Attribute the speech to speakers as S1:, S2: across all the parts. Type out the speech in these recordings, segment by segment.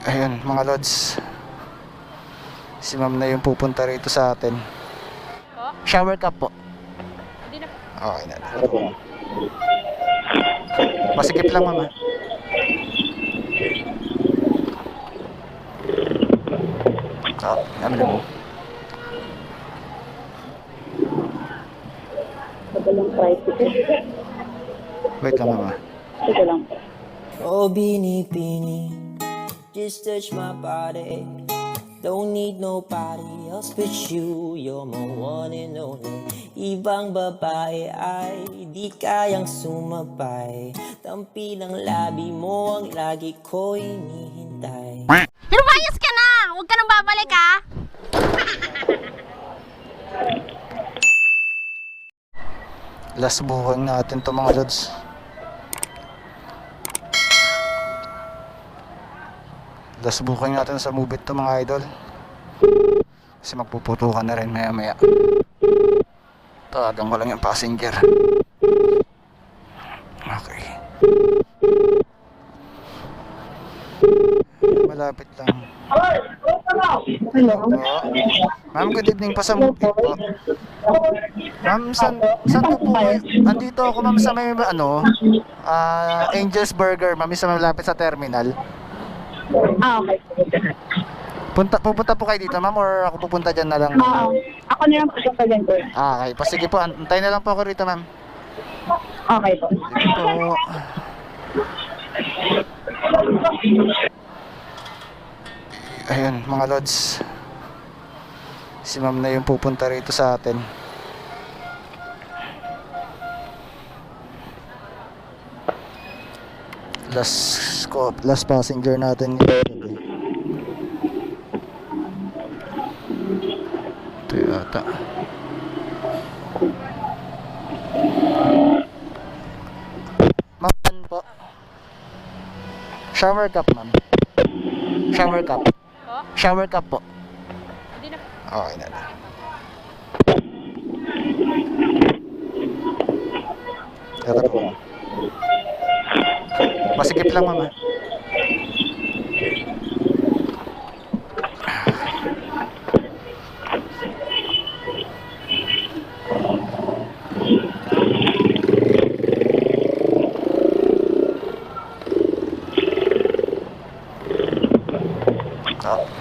S1: Ayun mga lods, si ma'am na yung pupunta rito sa atin. Shower cup po. Okay na. Masikip lang ma'am. Ano lang.
S2: Tagalong tricycle.
S1: Wait lang mama.
S2: Sige lang.
S3: Oh, Bini, just touch my body. Don't need nobody else but you. You're my one and only. Ibang babae ay di kayang sumabay. Tampi ng labi mo ang lagi ko hinihintay.
S4: Lumayas ka na! Huwag ka nang babalik ha!
S1: Last booking natin to mga lods. Last booking natin sa Move It to mga idol. Kasi magpuputukan na rin maya maya. Tawagan ko lang yung passenger. Okay. Malapit lang.
S2: Hello.
S1: Ma'am, good evening pa sa Move It po. Ma'am, saan po po kayo? Andito ako ma'am sa may Angel's Burger, ma'am, sa malapit sa terminal.
S2: Okay.
S1: Pupunta po kayo dito ma'am or ako pupunta dyan na lang?
S2: Ako na lang po sa dyan ko.
S1: Okay, sige po, antayin na lang po ako rito ma'am.
S2: Okay po.
S1: Sige po. Ayun mga lods, si ma'am na yung pupunta rito sa atin. Last passenger natin. Ito yata. Ma'am po. Shower cup ma'am. Shower cup. Shower cup po. Okay na. Ito po. Masikip lang mama.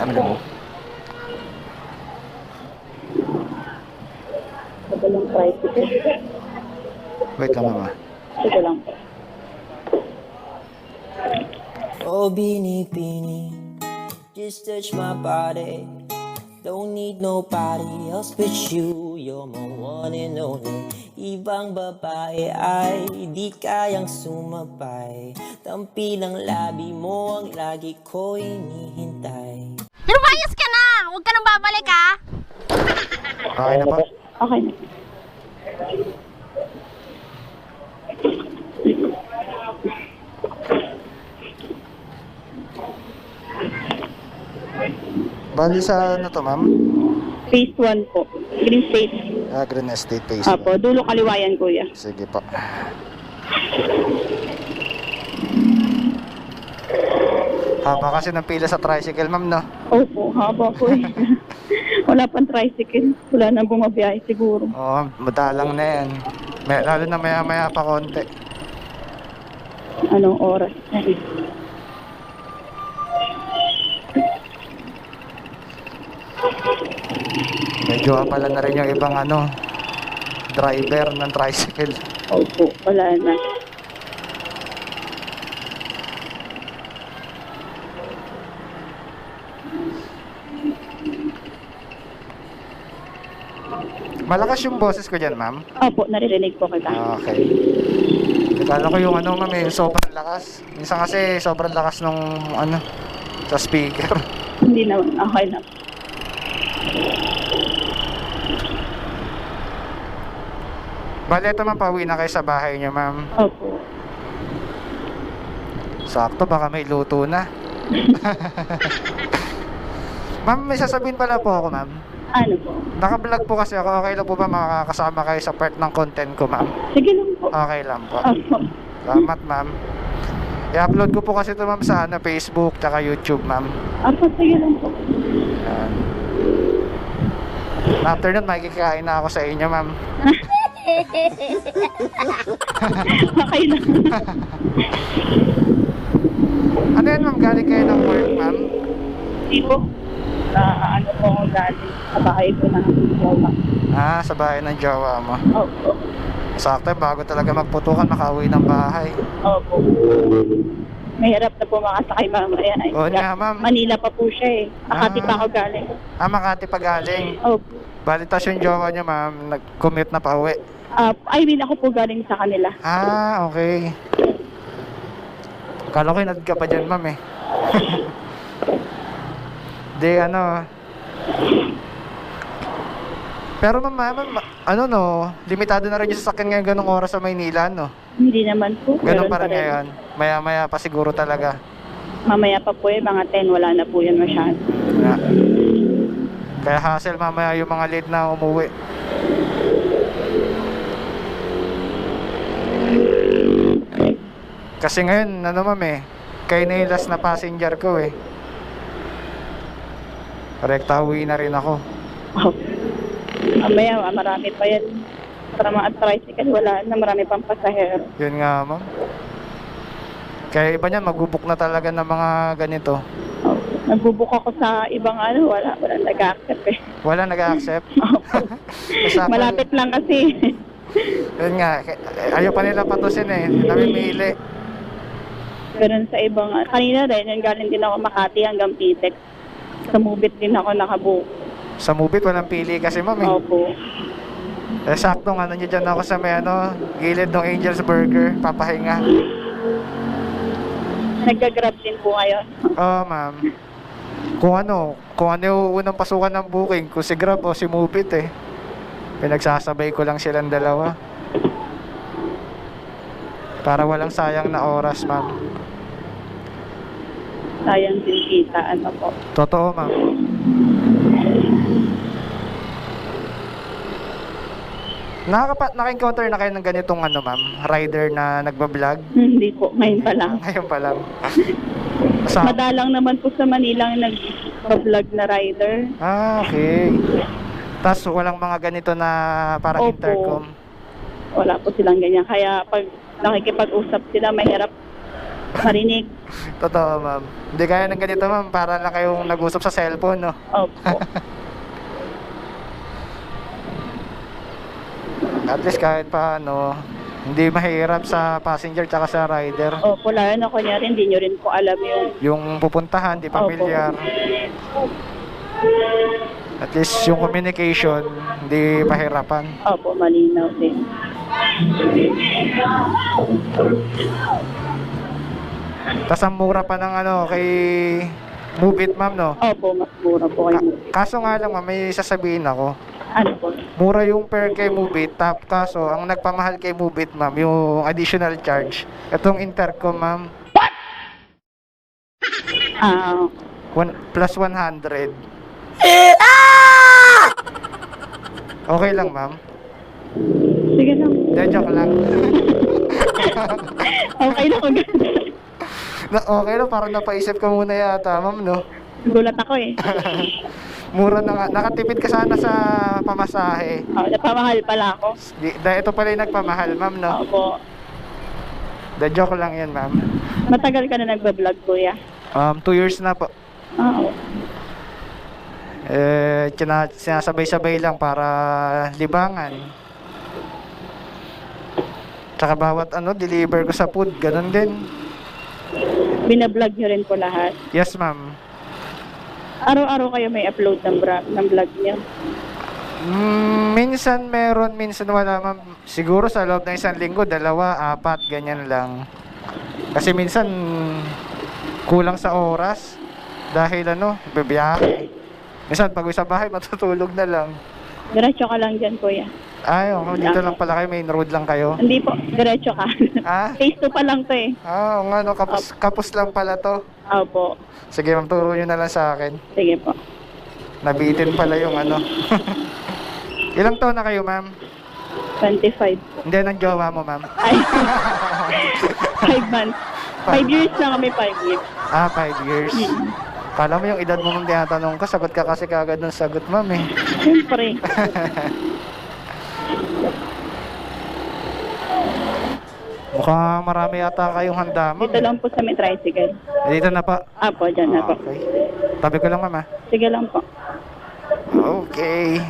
S1: Ano lang.
S2: Tagalong tricycle.
S1: Wait lang mama.
S2: Sige lang.
S3: Oh, Bini, just touch my body. Don't need nobody else but you. You're my one and only. Ibang babae ay di kayang sumabay. Tampi ng labi mo ang lagi ko hinihintay.
S4: Lumayas ka na! Huwag ka nang babalik ha!
S1: Okay na po.
S2: Okay na.
S1: Bali sa ano to ma'am?
S2: Phase 1 po. Green State.
S1: Green Estate Phase.
S2: Apo, dulo kaliwayan kuya.
S1: Sige po. Haba kasi ng pila sa tricycle ma'am no?
S2: Opo, haba po eh. Wala pang tricycle. Wala nang bumabiyahe siguro.
S1: Oo, madalang na yan. Lalo na maya maya pa konti.
S2: Anong oras?
S1: Medyo pala na rin yung ibang driver ng tricycle.
S2: Opo, wala na.
S1: Malakas yung boses ko dyan ma'am.
S2: Opo, naririnig po kita.
S1: Okay. Kala ko yung ma'am sobrang lakas. Minsan kasi sobrang lakas nung sa speaker.
S2: Hindi naman, okay na.
S1: Bale, ito ma'am, pauwi na kayo sa bahay niyo ma'am.
S2: Opo.
S1: Sakto, baka may luto na. Ma'am, may sasabihin pala po ako ma'am.
S2: Ano po?
S1: Naka-vlog po kasi ako. Okay lang po ba makakasama kayo sa part ng content ko ma'am?
S2: Sige lang po.
S1: Okay lang po.
S2: Opo.
S1: Salamat ma'am. I-upload ko po kasi ito ma'am sa Facebook tsaka YouTube ma'am.
S2: Apo, sige lang po.
S1: Yan. After nun, makikikain na ako sa inyo ma'am.
S2: Okay lang.
S1: Ano yan ma'am? Galing kayo ng work ma'am?
S2: Hindi po. Ano po ako galing sa bahay ko na jowa.
S1: Sa bahay ng jowa mo.
S2: Opo.
S1: Sakto, bago talaga magputukan, makauwi ng bahay.
S2: Opo. Mahirap na po makasakay mamaya.
S1: Oo nga ma'am.
S2: Manila pa po siya eh. Makati pa ako galing.
S1: Makati pa galing.
S2: Opo.
S1: Balitas yung jowa niyo ma'am, nag-commute na pa uwi.
S2: I mean, ako po galing sa kanila.
S1: Okay. Kala ko inad ka pa dyan ma'am eh. Di ano. Pero ma'am, ano no, limitado na rin yung sasakyan ngayon ganong oras sa Maynila no?
S2: Hindi naman po.
S1: Ganon
S2: Meron
S1: pa rin
S2: rin.
S1: ngayon. Maya-maya pa siguro talaga.
S2: Mamaya pa po eh, mga 10, wala na po yan masyado.
S1: Yeah. Kaya hassle mamaya yung mga late na umuwi. Kasi ngayon, ano ma'am eh, kayo na yung last na passenger ko eh. Rekta uwi na rin ako.
S2: Oh. Mamaya, marami pa yan. Para mga tricycle, wala na, marami pang pasahero.
S1: Yun nga ma'am. Kaya iba niyan, magbubuk na talaga ng mga ganito.
S2: Oh. Nagbubuk ako sa ibang ano, wala nag-accept eh.
S1: Wala nag-accept.
S2: Malapit lang kasi.
S1: Yun nga, ayaw pa nila patusin eh, namimili.
S2: Ganun sa ibang, kanina rin, yung galing din ako Makati hanggang Pitex. Sa Mubit din ako nakabook.
S1: Sa Mubit, walang pili kasi ma'am eh.
S2: Opo.
S1: Sakto nga, nandiyan ako sa may ano, gilid ng Angel's Burger, papahinga.
S2: Nagga-grab din po ngayon.
S1: Oo ma'am. Kung ano yung unang pasukan ng booking, kung si Grab o si Mubit eh. Pinagsasabay ko lang silang dalawa. Para walang sayang na oras ma'am.
S2: Sayang din kita, ano po.
S1: Totoo ma'am. Naka-encounter na kayo ng ganitong ano ma'am, rider na nagbablog?
S2: Hindi po, ngayon pa lang.
S1: Ngayon pa lang.
S2: Madalang naman po sa Manila ang nag-vlog na rider.
S1: Okay. Tapos walang mga ganito na parang
S2: Opo.
S1: intercom?
S2: Wala po silang ganyan. Kaya pag nakikipag-usap sila, mahirap marinig.
S1: Totoo ma'am. Hindi kaya ng ganito ma'am, para lang kayong nag-usap sa cellphone no?
S2: Opo.
S1: At least kahit pa ano, hindi mahirap sa passenger tsaka sa rider.
S2: Opo, lalo na kunyari, hindi nyo rin po alam
S1: Yung pupuntahan, di pamilyar. At least yung communication, hindi pahirapan.
S2: Opo, malinaw din.
S1: Tapos ang mura pa ng ano, kay Mubit ma'am no?
S2: Opo, mas mura po kayo.
S1: Kaso nga lang ma'am, may sasabihin ako.
S2: Ano po?
S1: Mura yung per kay Mubit, kaso ang nagpamahal kay Mubit ma'am, yung additional charge. Itong intercom ma'am, plus 100. Okay lang ma'am?
S2: Sige lang.
S1: Hindi, joke lang.
S2: Okay lang.
S1: Okay lang, parang napaisip ka muna yata ma'am no?
S2: Gulat ako eh.
S1: Mura na nga, nakatipid ka sana sa pamasahe.
S2: Napamahal pala ako.
S1: Dahil ito pala yung nagpamahal ma'am no?
S2: Opo.
S1: The joke lang yan ma'am.
S2: Matagal ka na nagbablog, kuya?
S1: 2 years na po.
S2: Oo.
S1: Sinasabay-sabay lang para libangan. Tsaka bawat deliver ko sa food, ganun din.
S2: Binablog nyo rin po lahat?
S1: Yes ma'am.
S2: Araw-araw kayo may upload ng vlog nyo?
S1: Minsan meron, minsan wala ma'am. Siguro sa loob ng 1 linggo, 2, 4, ganyan lang. Kasi minsan kulang sa oras dahil bibiyahe. Minsan pag uwi sa bahay, matutulog na lang.
S2: Diretso ka lang dyan, kuya.
S1: Ay, dito lang pala kayo, main road lang kayo.
S2: Hindi po, diretso ka. Phase 2 pa lang to eh.
S1: Kapos lang pala to.
S2: Opo.
S1: Sige ma'am, turo nyo na lang sa akin.
S2: Sige po.
S1: Nabitin pala yung Ilang taon na kayo ma'am?
S2: 25 po.
S1: Hindi, ng jowa mo ma'am.
S2: Ay, 5 months.
S1: pa.
S2: 5 years na kami, 5 years.
S1: 5 years. Kala mo yung edad mo nung tinatanong ko, sagot ka kasi kagad ng sagot, ma'am eh.
S2: Siyempre.
S1: Mukhang marami yata kayong handa, ma'am.
S2: Dito lang po sa may tricycle.
S1: Dito na pa.
S2: Apo, dyan na po.
S1: Okay. Tabi ko lang, ma'am ah.
S2: Sige lang po.
S1: Okay.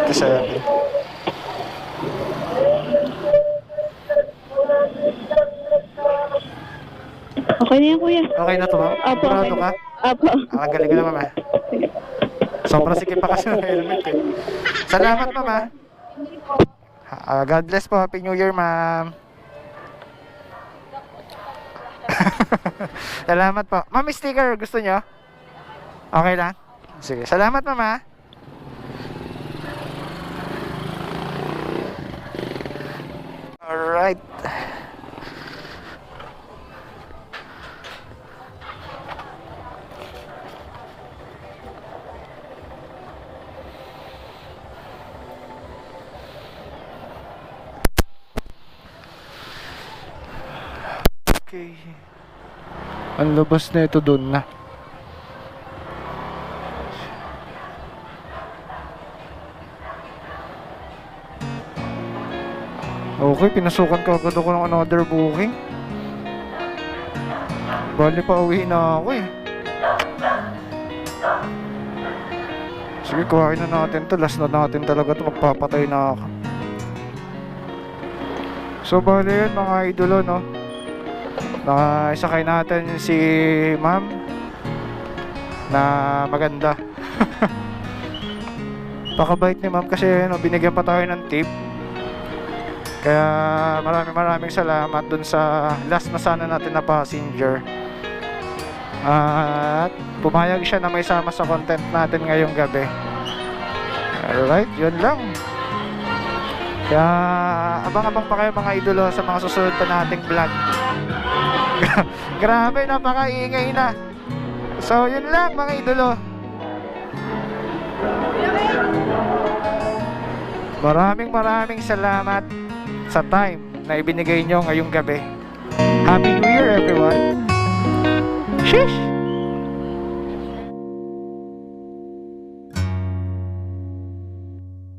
S1: Ito 7.
S2: Okay na yan, kuya.
S1: Okay na to, ma'am?
S2: Apo, okay
S1: Sigurado ka?
S2: na. Apo.
S1: Galing ka na, ma'am ah.
S2: Sige.
S1: Sobrang sikip pa kasi ng helmet eh. Salamat, ma'am ah. God bless po. Happy New Year, ma'am. Salamat po. Ma'am, may sticker. Gusto nyo? Okay lang? Sige. Salamat, ma'am ah. Alright. Okay. Ang labas na ito doon na. Okay, pinasukan ka agad ako ng another booking. Bali pa uwi na ako eh. Sige, kuhain na natin to. Last na natin talaga to. Magpapatay na ako. So, bali yun mga idolo, no? Nakaisakay natin si ma'am na maganda. Pakabait ni ma'am kasi no, binigyan pa tayo ng tip. Kaya maraming salamat dun sa last na sana natin na passenger. At pumayag siya na may sama sa content natin ngayong gabi. Alright, yun lang. Kaya abang-abang pa kayo mga idolo sa mga susunod pa nating vlog. Grabe, napakaingay na. So, yun lang mga idolo. Maraming salamat sa time na ibinigay nyo ngayong gabi. Happy New Year everyone. Sheesh!